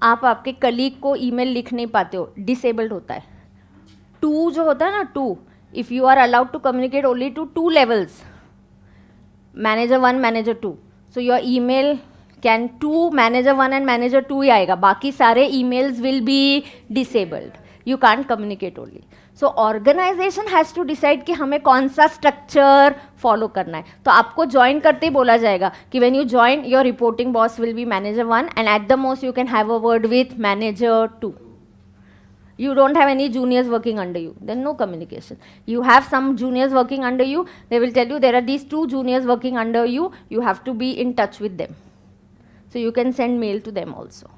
आप आपके कलीग को ईमेल लिख नहीं पाते हो, डिसेबल्ड होता है. टू जो होता है ना, two, if you are allowed to communicate only to two levels, manager 1, manager 2, so your email can to manager 1 and manager 2 ही आएगा, बाकी सारे emails will be disabled. You can't communicate only. So organisation has to decide कि हमें कौन सा structure follow करना है. तो आपको ज्वाइन करते ही बोला जाएगा कि when you join, your reporting boss will be manager 1 and at the most you can have a word with manager 2. You don't have any juniors working under you, then no communication. You have some juniors working under you, they will tell you there are these 2 juniors working under you, you have to be in touch with them. So you can send mail to them also.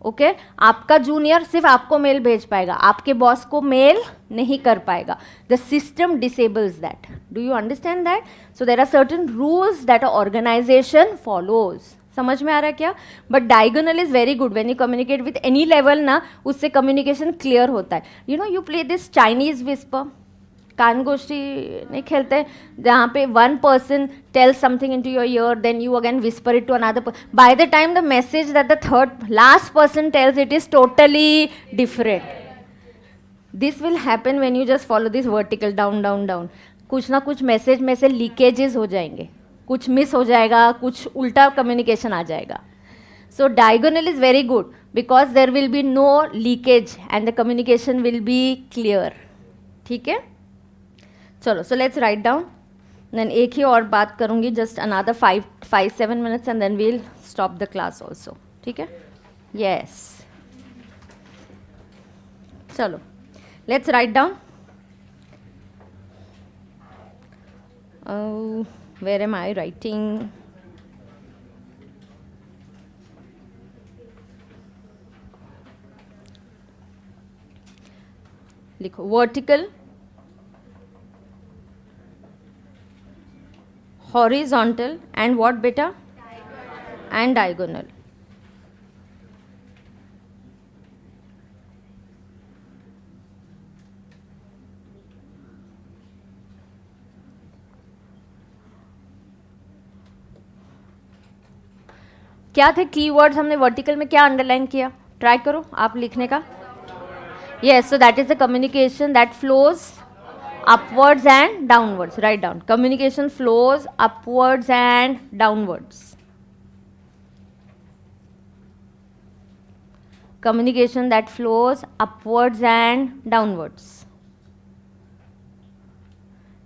Okay? आपका junior सिर्फ आपको mail भेज पाएगा, आपके boss को mail नहीं कर पाएगा. The system disables that. Do you understand that? So there are certain rules that an organization follows. समझ में आ रहा है क्या? But diagonal is very good. When you communicate with any level ना, उससे कम्युनिकेशन क्लियर होता है. You know, you play this Chinese whisper, कान गोष्ठी नहीं खेलते, जहाँ पे one person tells something in to your ear, then you again whisper it to another. By the time the message that the third last person tells, it is totally different. This will happen when you just follow this vertical down down down. कुछ ना कुछ message में से leakages हो जाएंगे, कुछ miss हो जाएगा, कुछ उल्टा कम्युनिकेशन आ जाएगा. So diagonal is very good because there will be no leakage and the communication will be clear. ठीक है, चलो. So let's write down. Then एक ही और बात करूँगी, just another 5-7 minutes and then we'll stop the class also. ठीक है, यस. चलो, let's write down. Where am I writing? लिखो vertical, horizontal and what beta? And diagonal. क्या थे कीवर्ड्स? हमने वर्टिकल में क्या अंडरलाइन किया? ट्राई करो आप लिखने का. Yes, so that is the communication that flows upwards and downwards. Right down. Communication flows upwards and downwards. Communication that flows upwards and downwards.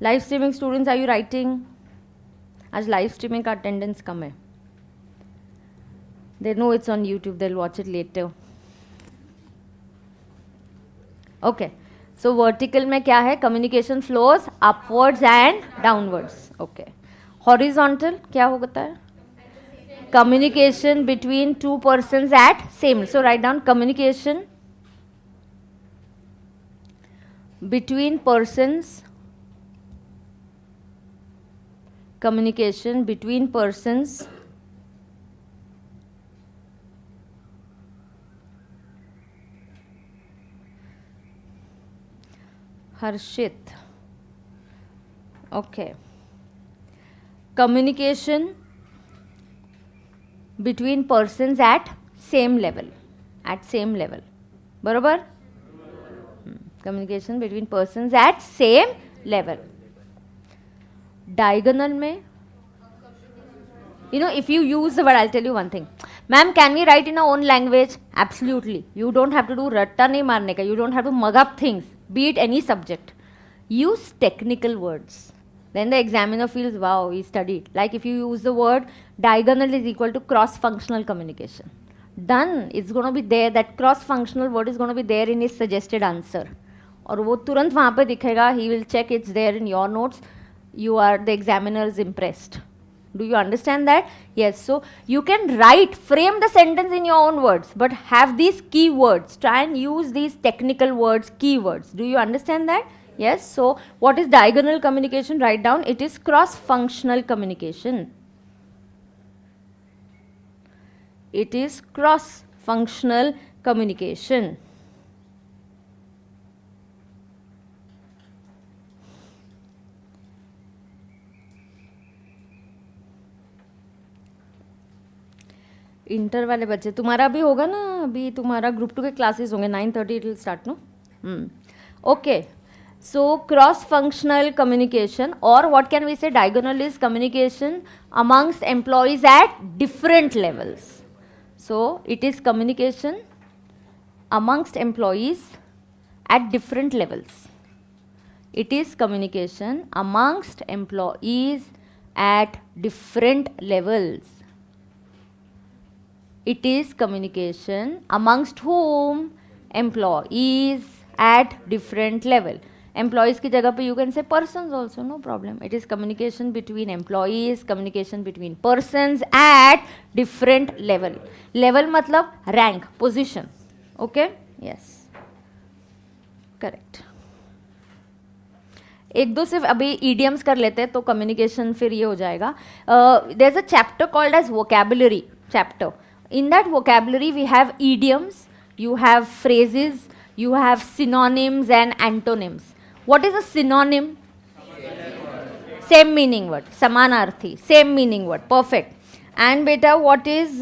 Live streaming students, are you writing? आज live streaming का attendance कम है. They know it's on YouTube, they'll watch it later. Okay, so vertical में क्या है? Communication flows upwards and downwards. Okay. Horizontal क्या होता है? Communication between 2 persons at same. So write down communication between persons. Communication between persons Harshit. Okay. Communication between persons at same level. At same level. बरोबर? Communication between persons at same level. Diagonal में, if you use the word, I'll tell you one thing. Ma'am, can we write in our own language? Absolutely. You don't have to do ratta nahi marne ka. You don't have to mug up things, be it any subject. Use technical words. Then the examiner feels, wow, he studied. Like if you use the word diagonal is equal to cross-functional communication. Done. It's going to be there. That cross-functional word is going to be there in his suggested answer. और वो तुरंत वहाँ पे दिखेगा. He will check it's there in your notes. The examiner is impressed. Do you understand that? Yes. So you can frame the sentence in your own words, but have these keywords. Try and use these technical words, keywords. Do you understand that? Yes. So what is diagonal communication? Write down. It is cross-functional communication. It is cross-functional communication. Inter वाले बच्चे, तुम्हारा भी होगा ना, अभी तुम्हारा group 2 के classes होंगे, 9:30 it will start no. Okay, so cross functional communication, और what can we say, diagonal is communication amongst employees at different levels. So it is communication amongst employees at different levels. It is communication amongst employees at different levels. It is communication amongst whom? Employees at different level. Employees की जगह पे you can say persons also, no problem. It is communication between employees, communication between persons at different level. Level मतलब rank, position. Okay? Yes. Correct. एक दो सिर्फ अभी idioms कर लेते हैं तो communication फिर ये हो जाएगा. There's a chapter called as vocabulary chapter. In that vocabulary, we have idioms, you have phrases, you have synonyms and antonyms. What is a synonym? Same meaning word. Samanarthi. Same meaning word. Perfect. And beta, what is?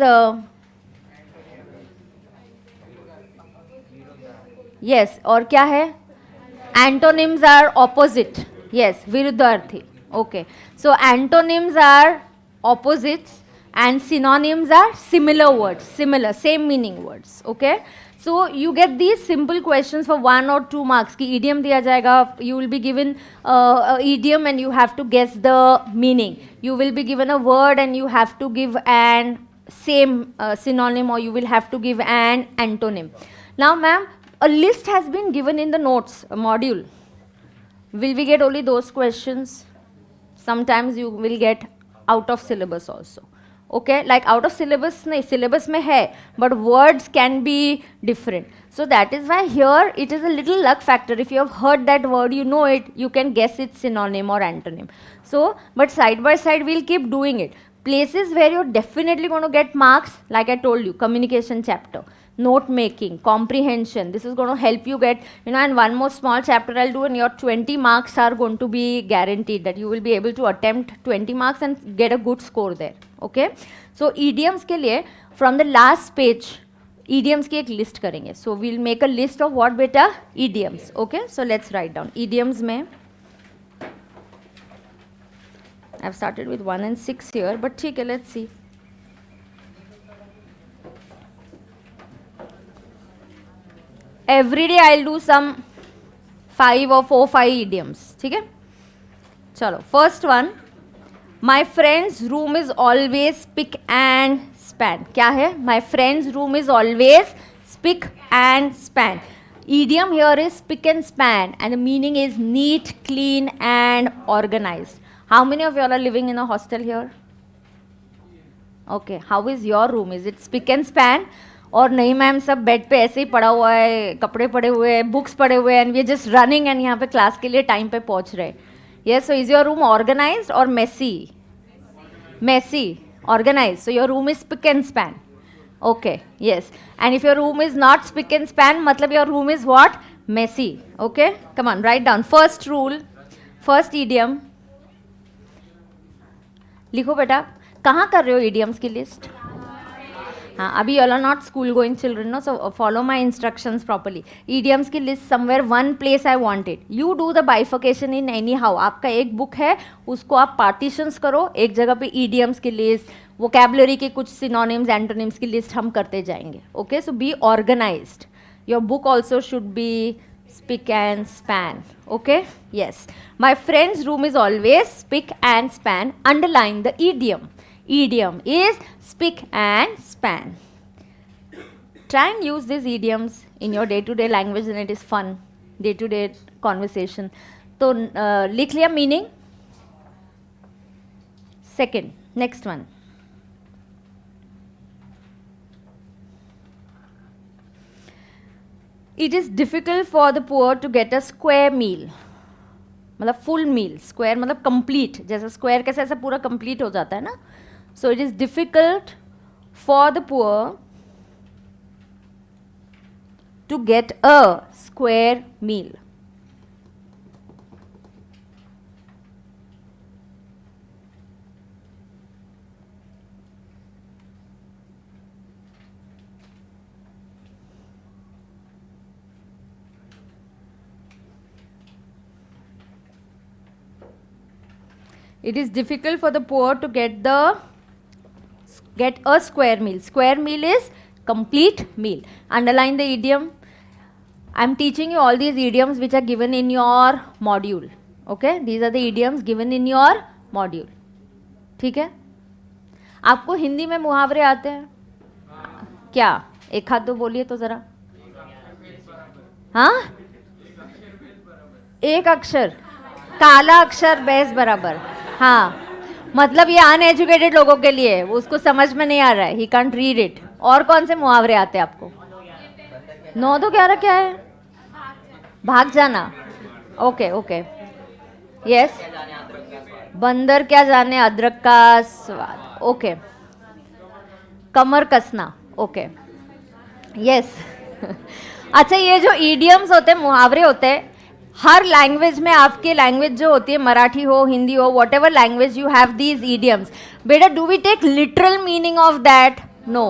Yes. और क्या है? Antonyms are opposite. Yes. विरुद्धार्थी. Okay. So antonyms are opposites. And synonyms are similar words, similar, same meaning words. Okay, so you get these simple questions for 1 or 2 marks. कि idiom दिया जाएगा, you will be given idiom and you have to guess the meaning. You will be given a word and you have to give an same synonym, or you will have to give an antonym. Now ma'am, a list has been given in the notes module. Will we get only those questions? Sometimes you will get out of syllabus also. Okay, like out of syllabus नहीं, syllabus में है, but words can be different. So that is why here it is a little luck factor. If you have heard that word, you know it, you can guess its synonym or antonym. So, but side by side we'll keep doing it. Places where you're definitely going to get marks, like I told you, communication chapter, note making, comprehension. This is going to help you get, and one more small chapter I'll do, and your 20 marks are going to be guaranteed, that you will be able to attempt 20 marks and get a good score there. Okay, so idioms के लिए from the last page idioms की एक list करेंगे. So we'll make a list of what beta? Idioms. Okay, so let's write down idioms में. I've started with 1 and 6 here, but ठीक है, let's see. Every day I'll do some 5 or 4, 5 idioms. ठीक है, चलो. First one. My friend's room is always spick and span. क्या है? My friend's room is always spick and span. Idiom here is spick and span, and the meaning is neat, clean and organized. How many of you all are living in a hostel here? Okay, how is your room? Is it spick and span? और नहीं ma'am, सब bed पे ऐसे ही पड़ा हुआ है, कपड़े पड़े हुए हैं, बुक्स पड़े हुए हैं, and we are just running and यहाँ पे क्लास के लिए टाइम पे पहुँच रहे. Yes, so is your room organized or messy? Messy. Organized. So your room is spick and span. Okay, yes. And if your room is not spick and span, matlab your room is what? Messy. Okay, come on, write down. First rule, first idiom. लिखो बेटा, कहाँ कर रहे हो idioms की list? हाँ, अभी you are not school going children, no, so follow my instructions properly. Idioms की list somewhere one place I want it. You do the bifurcation in anyhow. आपका एक book है, उसको आप partitions करो, एक जगह पे idioms की list, vocabulary के कुछ synonyms, antonyms की list हम करते जाएंगे. Okay, so be organized. Your book also should be spick and span. Okay, yes. My friend's room is always spick and span. Underline the idiom. Idiom is spick and span. Try and use these idioms in your day-to-day language and it is fun. Day-to-day conversation. So, लिख लिया meaning? Second, next one. It is difficult for the poor to get a square meal. मतलब full meal. Square मतलब complete. जैसे square कैसे ऐसा पूरा complete हो जाता है ना? So it is difficult for the poor to get a square meal. It is difficult for the poor to get a square meal. Square meal is complete meal. Underline the idiom. I am teaching you all these idioms which are given in your module. Okay? These are the idioms given in your module. ठीक है? आपको हिंदी में मुहावरे आते हैं? क्या? एक हाथ दो बोलिए तो जरा. हाँ? एक अक्षर. काला अक्षर बेस बराबर. हाँ, मतलब ये अनएजुकेटेड लोगों के लिए है, वो उसको समझ में नहीं आ रहा है, ही कांट रीड इट. और कौन से मुहावरे आते हैं आपको? 9-2-11 क्या है? भाग जाना. Okay okay, yes. बंदर क्या जाने अदरक का स्वाद. ओके. कमर कसना. Okay, yes. अच्छा, ये जो ईडियम्स होते हैं, मुहावरे होते हैं, हर लैंग्वेज में, आपके लैंग्वेज जो होती है, मराठी हो, हिंदी हो, whatever language you have these idioms. बेटा, do we take literal meaning of that? No.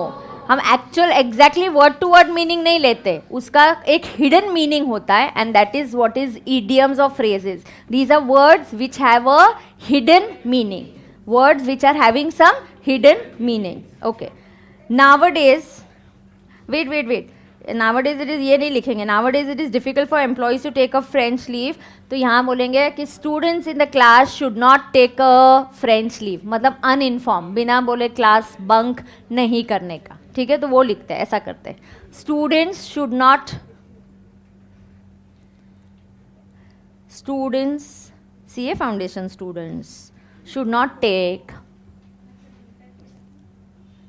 हम actual exactly word to word meaning नहीं लेते, उसका एक हिडन मीनिंग होता है, and that is what is idioms और phrases. These are words which have a hidden meaning. Words which are having some hidden meaning. Okay. Nowadays, wait, nowadays it is, ये नहीं लिखेंगे. nowadays it is difficult for employees to take a French leave. तो यहाँ बोलेंगे कि students in the class should not take a French leave. मतलब uninformed, बिना बोले क्लास बंक नहीं करने का. ठीक है, तो वो लिखते हैं, ऐसा करते हैं. students CA foundation students should not take,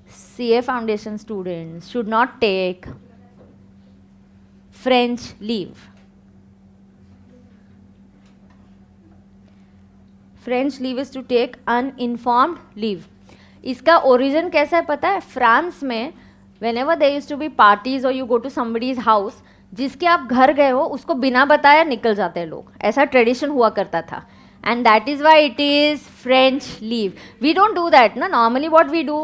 CA foundation students should not take French leave. French leave is to take uninformed leave. इसका origin कैसा है पता है? फ्रांस में whenever there used to be parties or you go to somebody's house, जिसके आप घर गए हो उसको बिना बताया निकल जाते हैं लोग. ऐसा ट्रेडिशन हुआ करता था. And that is why it is French leave. We don't do that. No? Normally what we do,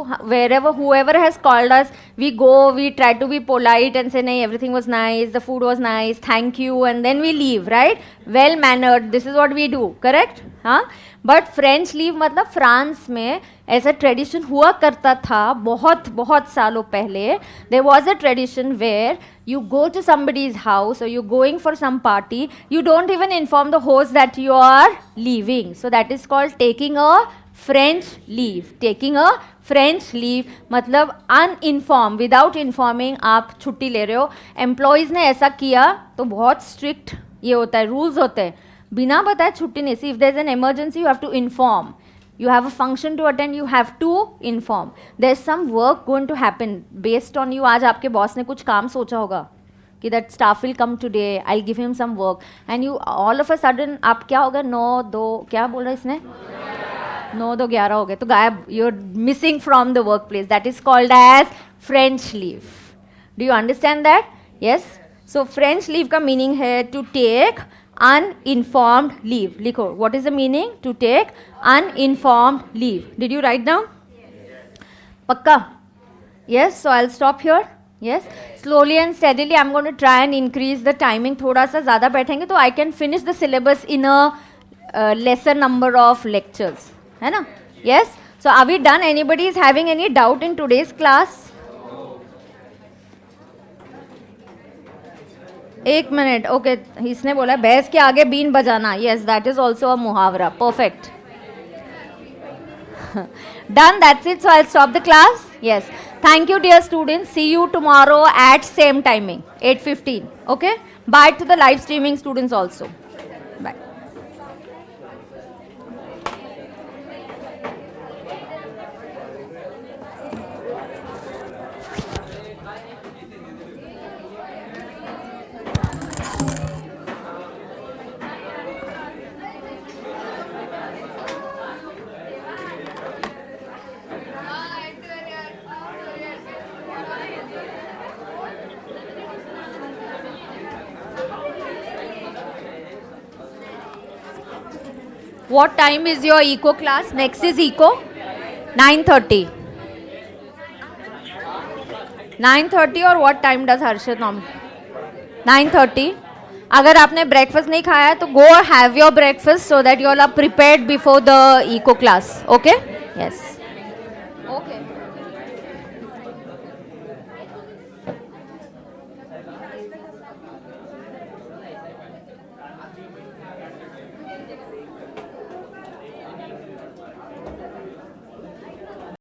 whoever has called us, we go, we try to be polite and say, nahi, everything was nice, the food was nice, thank you, and then we leave, right? Well mannered, this is what we do, correct? हाँ? But French leave मतलब France में ऐसा tradition हुआ करता था बहुत बहुत सालों पहले. There was a tradition where you go to somebody's house or you're going for some party, you don't even inform the host that you are leaving. So that is called taking a French leave. Taking a French leave मतलब uninformed, without informing आप छुट्टी ले रहे हो. Employees ने ऐसा किया तो बहुत स्ट्रिक्ट ये होता है, रूल्स होते हैं, बिना बताए छुट्टी नहीं. See if there is an emergency you have to inform. You have a function to attend, you have to inform. There's some work going to happen based on you. आज आपके बॉस ने कुछ काम सोचा होगा कि that staff will come today, I'll give him some work, and you all of a sudden आप क्या होगा 9-2 क्या बोल रहा है इसने 9-2-11 हो गए तो गायब. You're missing from the workplace. That is called as French leave. Do you understand that? Yes. So French leave का meaning है to take uninformed leave. लिखो, what is the meaning? To take uninformed leave. Did you write down? पक्का? Yes, so I'll stop here. Yes, slowly and steadily I'm going to try and increase the timing. थोड़ा सा ज़्यादा बैठेंगे तो I can finish the syllabus in a lesser number of lectures. है ना? Yes. So are we done? Anybody is having any doubt in today's class? एक minute. Okay, इसने बोला भैंस के आगे बीन बजाना. Yes, that is also a मुहावरा. Perfect. Done, that's it. So I'll stop the class. Yes. Thank you, dear students. See you tomorrow at same timing, 8:15. Okay? Bye to the live streaming students also. Bye. What time is your eco class? Next is eco. 9:30. 9:30 or what time does Harshit normally? 9:30. अगर आपने breakfast नहीं खाया है तो go have your breakfast so that you all are prepared before the eco class. Okay? Yes. Okay.